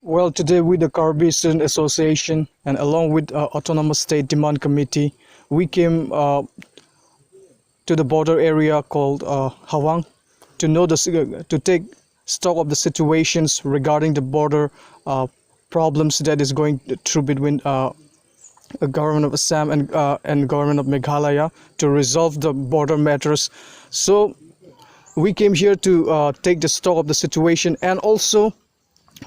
Well, today with the Karbi Student Association and along with Autonomous State Demand Committee, we came to the border area called Hawang to take stock of the situations regarding the border problems that is going through between the government of Assam and government of Meghalaya to resolve the border matters. So we came here to take the stock of the situation, and also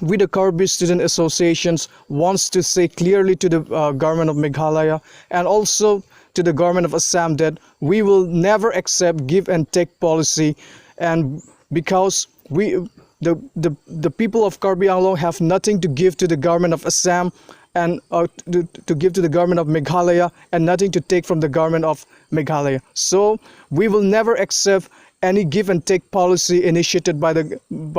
with the Karbi Student Associations wants to say clearly to the government of Meghalaya and also to the government of Assam that we will never accept give and take policy, and because the people of Karbi Anglong have nothing to give to the government of Assam and to give to the government of Meghalaya, and nothing to take from the government of Meghalaya. So we will never accept any give and take policy initiated by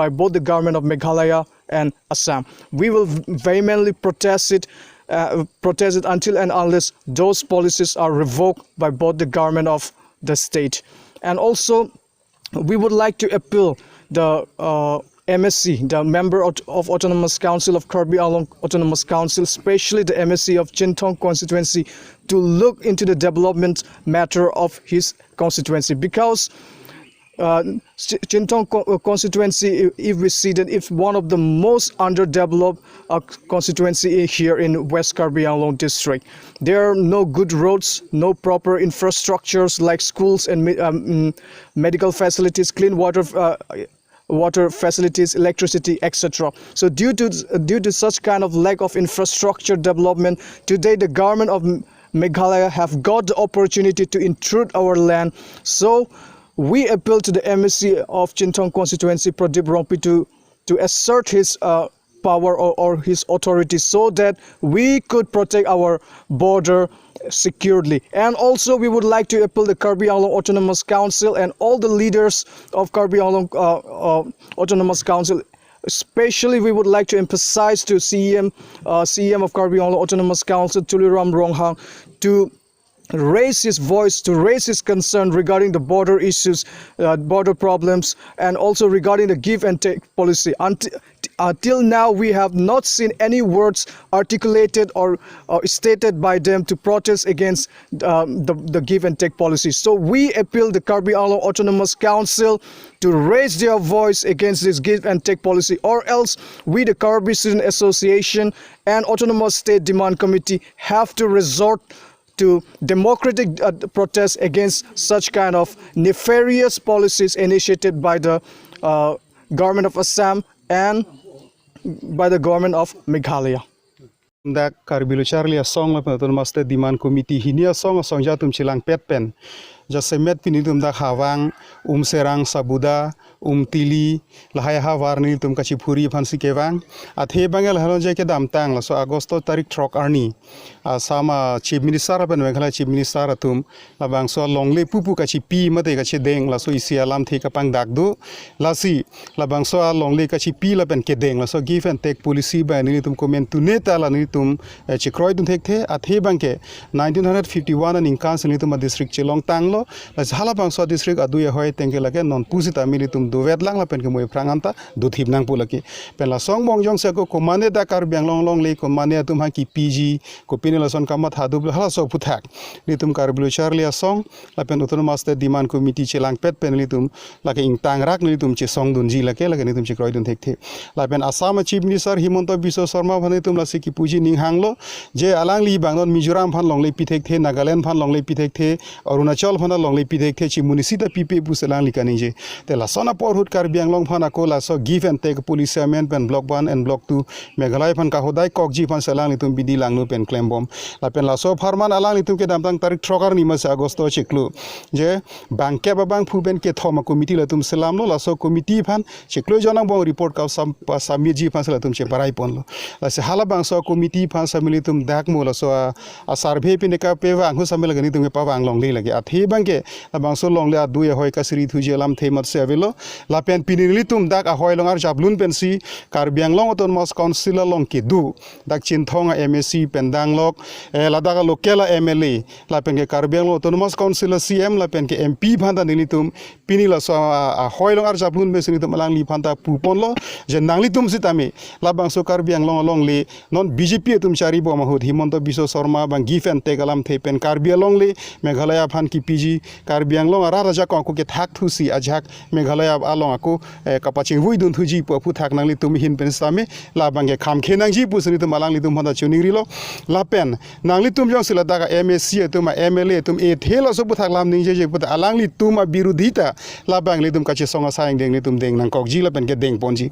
both the government of Meghalaya and Assam. We will vehemently protest it until and unless those policies are revoked by both the government of the state. And also, we would like to appeal the MSC, the member of Autonomous Council of Karbi Anglong Autonomous Council, especially the MSC of Chintong constituency, to look into the development matter of his constituency, because Chintong constituency, if we see that it's one of the most underdeveloped constituency here in West Karbi Anglong district. There are no good roads, no proper infrastructures like schools and medical facilities, clean water facilities, electricity, etc. So due to such kind of lack of infrastructure development, today the government of Meghalaya have got the opportunity to intrude our land. So we appeal to the MSC of Chintong constituency, Pradeep Rongpi, to assert his power or his authority so that we could protect our border securely. And also we would like to appeal the Karbi Anglong Autonomous Council and all the leaders of Karbi Anglong Autonomous Council. Especially we would like to emphasize to CEM of Karbi Anglong Autonomous Council, Tuliram Ronghang, to raise his voice, to raise his concern regarding the border issues, border problems, and also regarding the give and take policy. Until now, we have not seen any words articulated or stated by them to protest against the give and take policy. So we appeal the Karbi Anglong Autonomous Council to raise their voice against this give and take policy, or else we, the Karbi Student Association and Autonomous State Demand Committee, have to resort to democratic protests against such kind of nefarious policies initiated by the government of Assam and by the government of Meghalaya. Da Karbi Charlie song la Autonomous State Demand Committee hinia song jatum chilang pet pen jase met pinitum da Hawang serang sabuda tili lahaya hawarni tum kachi phuri phansi kewang athe bangel halon je ke dam tang la so agosto tarik trok arni sama chief minister ben Meghalaya chief minister atum la bang so longle pupu kachi pi mate kachi deng la so isi alam the kapang dakdu la si la bang so longle kachi pi la ben ke deng la so give and take policy ba ni tum comment tu neta la ni tum chikroi dun thek the athe bangke 1951 an inkan ni tum district chilong tanglo la hala bang so district ADUI AHOI tengke lake non pusita mili tum duwet lang la pen ke moi pranganta du thip nang pulaki pen la song bong jong se ko komane da Karbi Anglong long le komane tum ha ki PG ko pinela son kamat hadu hala so puthak ni tum Karbi Charlie song la pen Autonomous State Demand Committee chilang pet pen li tum la ke ing tang rak ni tum che song dun ji la ke ni tum chikroi dun thek the la pen Assam Chief Minister Himanta Biswa Sharma bhane tum la se ki puji ning hanglo je alang li bangon Mizoram phan long le pithek the Nagaland phan long le pithek the Arunachal phan long le pithek the chi munisita pipe buselang li kani je te la sona porhut Karbi Anglong phan akola so give and take police amen pen block 1 and block 2 Meghalaya phan ka hodai kokji phan selang li tum bidi langnu pen claim bom la pen la so farman alang li tum ke damtang tarik trokar ni mas agosto chiklu je bangke ba bang phuben ke thoma committee la tum selam lo la so committee phan chiklo jonang bong report ka samir ji phan la tum che parai pon lo la se hala bang so committee phan samili tum dak mo la so a survey pin ka pe wang hu samil gani tum pa wang long le lagi a the bangke la bang so long le ADUI AHOI ka sri thuji alam the mat se avelo la pen pinili tum dak AHOI long ar jablun pen si Karbi Anglong autonomous council long ki du dak chin thonga MSC pendang lok la dak lokela MLA la pen ke Karbi Anglong autonomous council CM la pen ke MP phanda nilitum pinila so AHOI long ar jablun be sinitum alang li phanta pupon lo je nangli tum sitame la bang so Karbi Anglong long le non BJP tum chari bo mahut Himanta Biswa Sharma bang give and take alam the pen Karbi Anglong le Meghalaya phan ki PG Karbi Anglong ara raja ko ke thak thusi ajak Meghalaya along aku kapaching hui dun thuji pu thak nangli tum hin pen same la bang ke kham khenang ji pu sinitum alang li tum phanda chuning ri lo la pen nangli tum jong sila daga MSC tum MLA tum e thelo so pu thak lam ning je pu alang li tum birudhita la bang li tum kache songa sayang deng ni tum deng nang kok ji la pen ke deng ponji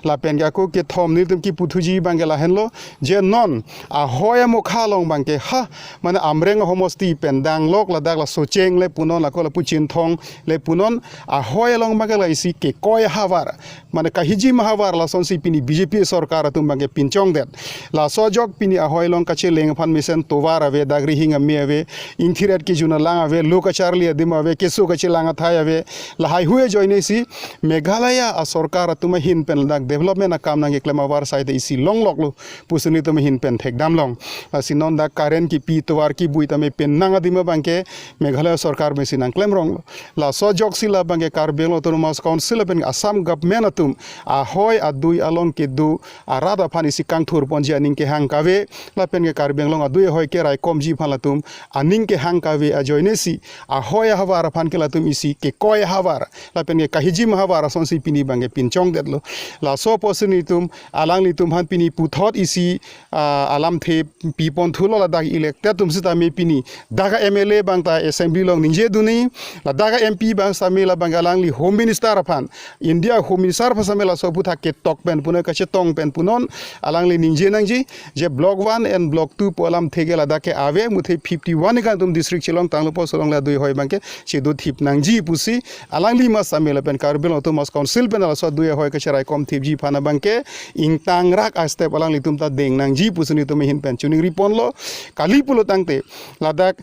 la pen ga ko ke thom ni tum ki pu thuji bang ke la hen lo je non AHOI mo khalong bang ke ha mane amreng homosti pendang lok la dak la socheng le punon la ko la puchin thong le punon AHOI long bang la isi ke koi havar mane kahiji mahavar la sonsi pini BJP sarkar tum bang ke pinchong det la sojok pini AHOI long kache leng phan mission tovar ave dagri hinga me ave inthiret ki juna lang ave lokachar li adim ave keso kache lang thai ave la hai huye joine si Meghalaya a sarkar tum hin pen dak development a kam nang eklema war side isi long lok lo pusuni tum hin pen thek dam long la sinon da karen ki pi tovar ki bui tame pen nang adim bangke Meghalaya sarkar me sinang klem rong la sojok sila bangke Karbi Anglong autonomous council pen Assam government atum AHOI ADUI along ke du arada phan isi kang thur ponji aning ke hang kave la pen ke Karbi Anglong ADUI hoi ke rai kom ji phan latum aning ke hang kave a joine si AHOI havar phan ke latum isi ke koi havar la pen ke kahiji havar son si pini bangke pinchong det lo la so posini tum alang li tum han pini puthot isi alam the pi pon thulo la dak elected tum sita me pini daga MLA bangta assembly long ninje duni la daga MP bang samela bangalang li home minister phan India home minister phasamela so putha ke tok pen puna kache tong pen punon alang li ninje nangji je block 1 and block 2 polam thegela dake ave muthe 51 ka tum district chilong tanglo posolong la dui hoi bangke che do thip nangji pusi alang li mas samela pen Karbi Anglong autonomous council pen la so dui hoi ka cherai kom thip ji phana bangke ing tang rak a step alang li tum ta deng nangji pusuni tum hin pen chuning ripon lo kali pulo tangte ladak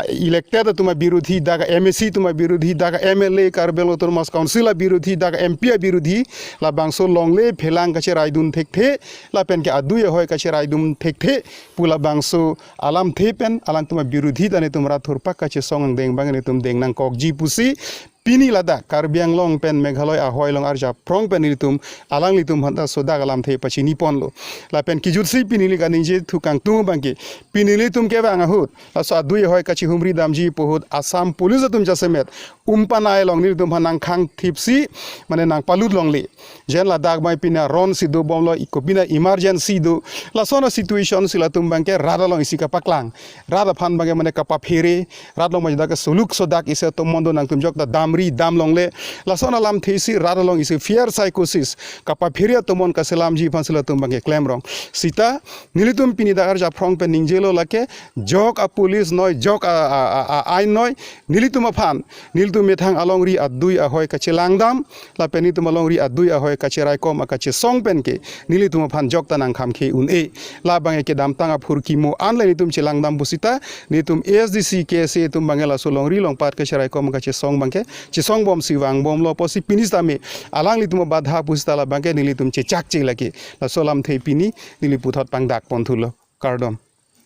elected tuma birudhi daga MSC tuma birudhi daga MLA Karbi Anglong autonomous council a birudhi daga MP a birudhi la bangso longle phelang kache raidun thekte la pen ke ADUI hoi kache raidum thekte pula bangso alam the pen alang tuma birudhi tane tumra thurpak kache song deng bangani tum deng nang kok ji pusi pini lada Karbi Anglong pen Meghalaya AHOI long arja prong pen litum alang litum hanta soda galam the pachi nipon lo la pen kijutsi pini li ganinje thukang tu bangke pini litum ke bang ahut la so ADUI hoi kachi humri damji pohut Assam police tum jasemet umpanai long litum hanang khang thipsi mane nang palut long le jen la dag mai pina ron si do bom lo ikopina emergency do la sona situation sila tum bangke rada long isika paklang rada phan bangke mane kapa phere rada long majda ka suluk sodak ise to mondo nang tum jok da dam long le la sona lam thesi rada long ise fear psychosis kapa phere to mon ka selam ji phan sila tum bangke claim rong sita nilitum pini dagar ja prong pe ningjelo lake jok a police noi jok a ain noi nilitum phan nilitum methang along ri ADUI AHOI ka chelangdam la penitum along ri ADUI AHOI ka cherai kom ka che song pen ke nilitum phan jok tanang kham khe un e la bange ke dam tanga phurki mo anle nitum chelangdam busita nitum ASDC-KSA tum bangela solong ri long pat ka cherai kom ka che song bangke che song bom siwang bom lo posi pinista me alang litum badha pusita la bangke nilitum che chak che lake la solam the pini niliputhot pangdak ponthulo kardom